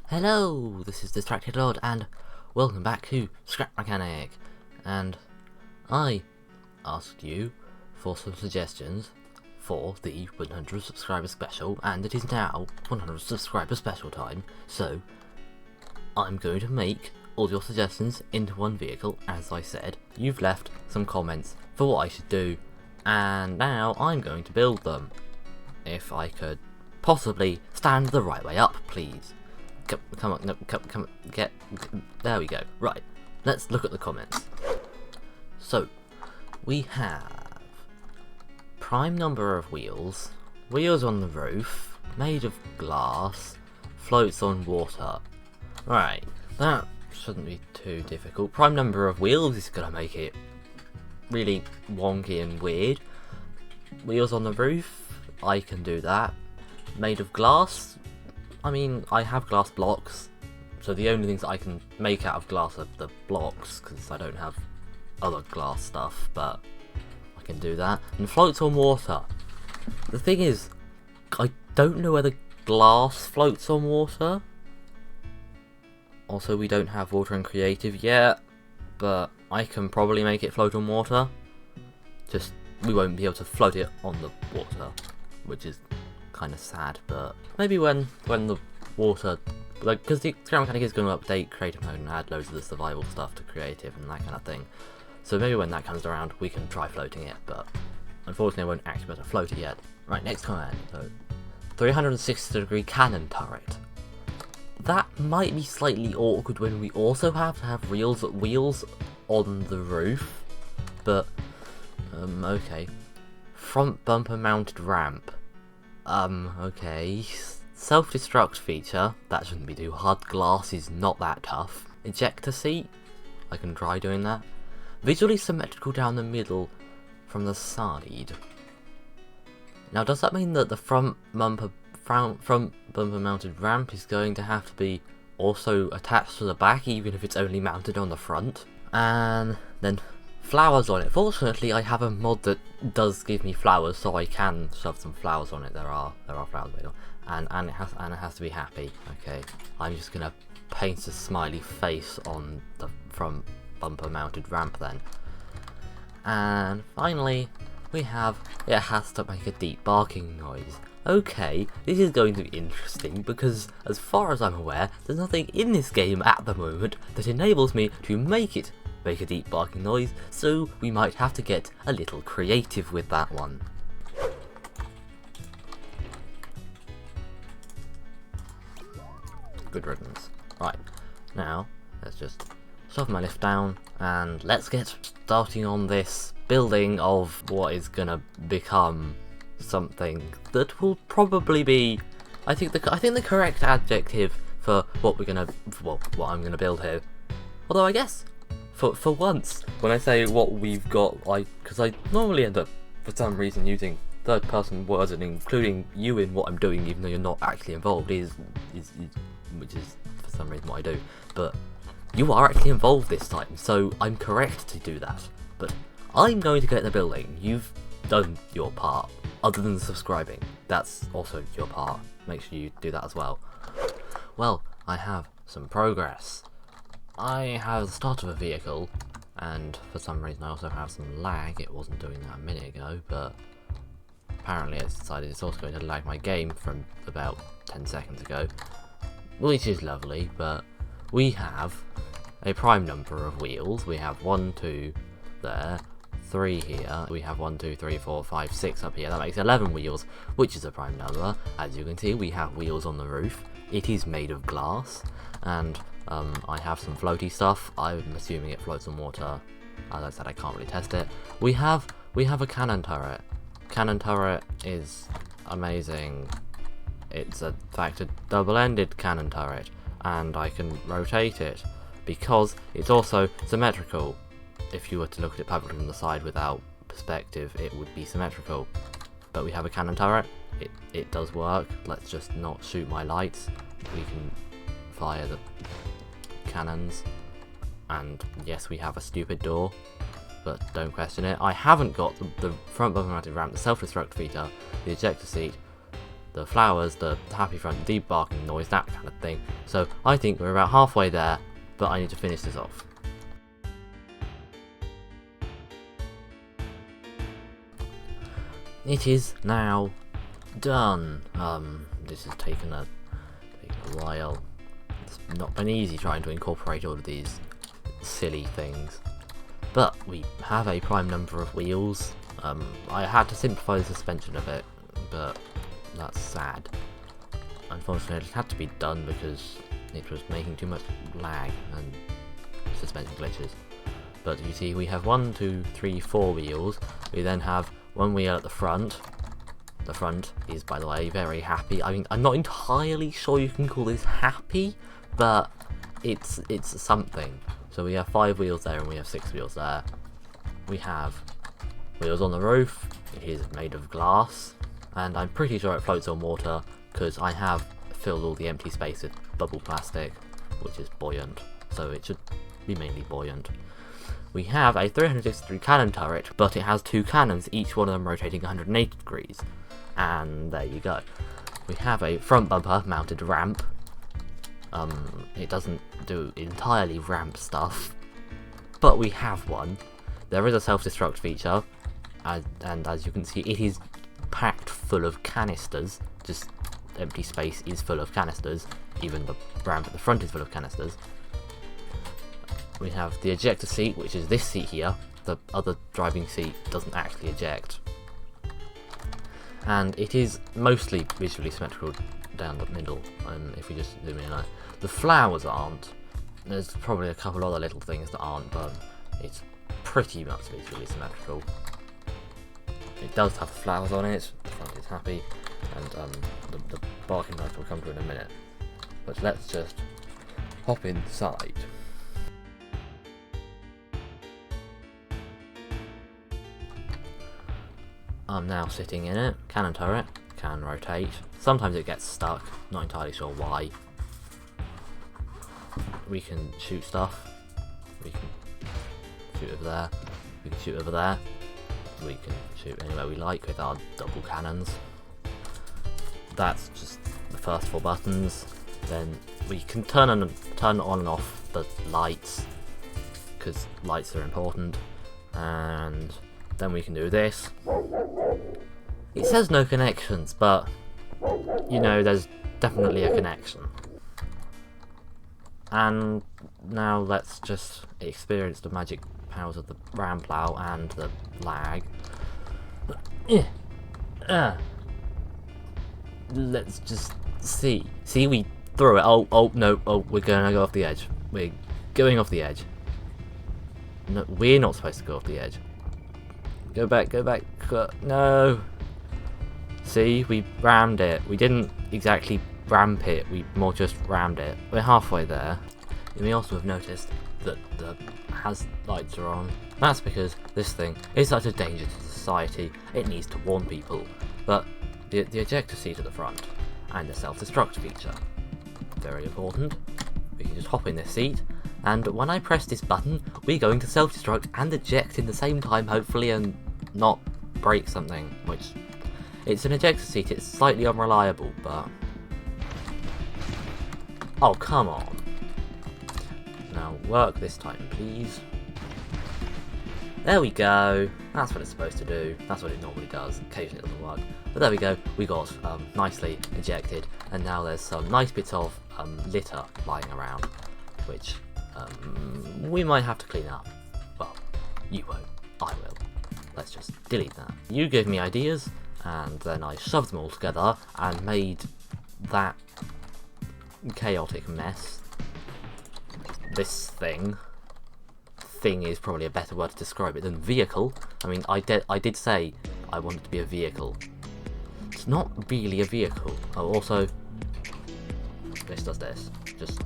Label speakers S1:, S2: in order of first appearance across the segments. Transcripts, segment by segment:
S1: Hello, this is Distracted Lord, and welcome back to Scrap Mechanic. And I asked you for some suggestions for the 100 subscriber special, and it is now 100 subscriber special time, so I'm going to make all your suggestions into one vehicle. As I said, you've left some comments for what I should do, and now I'm going to build them. If I could possibly stand the right way up, please. Come on, no, come, there we go. Right, let's look at the comments. So, we have prime number of wheels, wheels on the roof, made of glass, floats on water. Right, that shouldn't be too difficult. Prime number of wheels is gonna make it really wonky and weird. Wheels on the roof, I can do that. Made of glass, I mean, I have glass blocks, so the only things I can make out of glass are the blocks, because I don't have other glass stuff, but I can do that. And floats on water. The thing is, I don't know whether glass floats on water. Also, we don't have water in creative yet, but I can probably make it float on water. Just, we won't be able to float it on the water, which is kind of sad, but maybe when the water, like, because the Scrap Mechanic is going to update creative mode and add loads of the survival stuff to creative and that kind of thing, so maybe when that comes around we can try floating it, but unfortunately I won't actually be able to float it yet. Right, next comment. So 360-degree cannon turret. That might be slightly awkward when we also have to have wheels on the roof, but okay. Front bumper mounted ramp. Okay. Self-destruct feature, that shouldn't be too hard. Glass is not that tough. Ejector seat, I can try doing that. Visually symmetrical down the middle from the side. Now, does that mean that the front bumper mounted ramp is going to have to be also attached to the back, even if it's only mounted on the front? And then flowers on it. Fortunately, I have a mod that does give me flowers, so I can shove some flowers on it. There are flowers made on, and it has to be happy. Okay, I'm just gonna paint a smiley face on the front bumper mounted ramp then. And finally, we have it has to make a deep barking noise. Okay, this is going to be interesting because, as far as I'm aware, there's nothing in this game at the moment that enables me to make a deep barking noise, so we might have to get a little creative with that one. Good riddance. Right, now let's just shove my lift down and let's get starting on this building of what is gonna become something that will probably be, I think the correct adjective for what what I'm gonna build here. Although I guess for once, when I say what we've got, because I normally end up, for some reason, using third-person words and including you in what I'm doing, even though you're not actually involved, which is for some reason what I do. But you are actually involved this time, so I'm correct to do that. But I'm going to get the building. You've done your part, other than subscribing. That's also your part. Make sure you do that as well. Well, I have some progress. I have the start of a vehicle, and for some reason I also have some lag. It wasn't doing that a minute ago, but apparently it's decided it's also going to lag my game from about 10 seconds ago, which is lovely. But we have a prime number of wheels. We have 1, 2 there, 3 here. We have 1, 2, 3, 4, 5, 6 up here. That makes 11 wheels, which is a prime number. As you can see, we have wheels on the roof. It is made of glass, and I have some floaty stuff. I'm assuming it floats on water. As I said, I can't really test it. We have a cannon turret. Cannon turret is amazing. It's in fact a double-ended cannon turret, and I can rotate it because it's also symmetrical. If you were to look at it perfectly from the side without perspective, it would be symmetrical. But we have a cannon turret. It does work. Let's just not shoot my lights. We can fire the cannons, and yes, we have a stupid door, but don't question it. I haven't got the front bumper mounted ramp, the self-destruct feature, the ejector seat, the flowers, the happy front debarking noise, that kind of thing. So I think we're about halfway there, but I need to finish this off. It is now done. This has taken a while. It's not been easy trying to incorporate all of these silly things. But we have a prime number of wheels. I had to simplify the suspension a bit, but that's sad. Unfortunately, it had to be done because it was making too much lag and suspension glitches. But you see, we have 1, 2, 3, 4 wheels. We then have one wheel at the front. The front is, by the way, very happy. I mean, I'm not entirely sure you can call this happy, but it's something. So we have 5 wheels there and we have 6 wheels there. We have wheels on the roof. It is made of glass, and I'm pretty sure it floats on water because I have filled all the empty space with bubble plastic, which is buoyant, so it should be mainly buoyant. We have a 360-degree cannon turret, but it has 2 cannons, each one of them rotating 180 degrees. And there you go. We have a front bumper mounted ramp. It doesn't do entirely ramp stuff, but we have one. There is a self-destruct feature, and as you can see, it is packed full of canisters. Just empty space is full of canisters. Even the ramp at the front is full of canisters. We have the ejector seat, which is this seat here. The other driving seat doesn't actually eject. And it is mostly visually symmetrical down the middle, and if we just zoom in, the flowers aren't. There's probably a couple other little things that aren't, but it's pretty much visually symmetrical. It does have flowers on it, the front is happy, and the barking lights will come to in a minute. But let's just hop inside. I'm now sitting in it. Cannon turret, can rotate. Sometimes it gets stuck, not entirely sure why. We can shoot stuff. We can shoot over there. We can shoot over there. We can shoot anywhere we like with our double cannons. That's just the first 4 buttons. Then we can turn on and off the lights, because lights are important. And then we can do this. It says no connections, but you know, there's definitely a connection. And now let's just experience the magic powers of the ram plow and the lag. Let's just see. See, we threw it. Oh no, we're gonna go off the edge. We're going off the edge. No, we're not supposed to go off the edge. Go back, no! See, we rammed it. We didn't exactly ramp it, we more just rammed it. We're halfway there. You may also have noticed that the lights are on. That's because this thing is such a danger to society, it needs to warn people. But the ejector seat at the front, and the self-destruct feature, very important. We can just hop in this seat, and when I press this button, we're going to self-destruct and eject in the same time, hopefully, and not break something, which... It's an ejector seat, it's slightly unreliable, but... Oh, come on. Now, work this time, please. There we go. That's what it's supposed to do. That's what it normally does. Occasionally it doesn't work. But there we go. We got nicely ejected, and now there's some nice bits of litter lying around, which we might have to clean up. Well, you won't. I will. Let's just delete that. You gave me ideas, and then I shoved them all together and made that chaotic mess. This thing is probably a better word to describe it than vehicle. I mean, I did say I wanted it to be a vehicle. It's not really a vehicle. Oh, also, this does this, just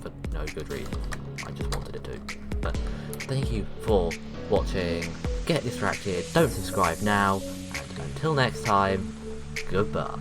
S1: for no good reason. I just wanted it to. But thank you for watching. Get distracted, don't subscribe now, and until next time, goodbye.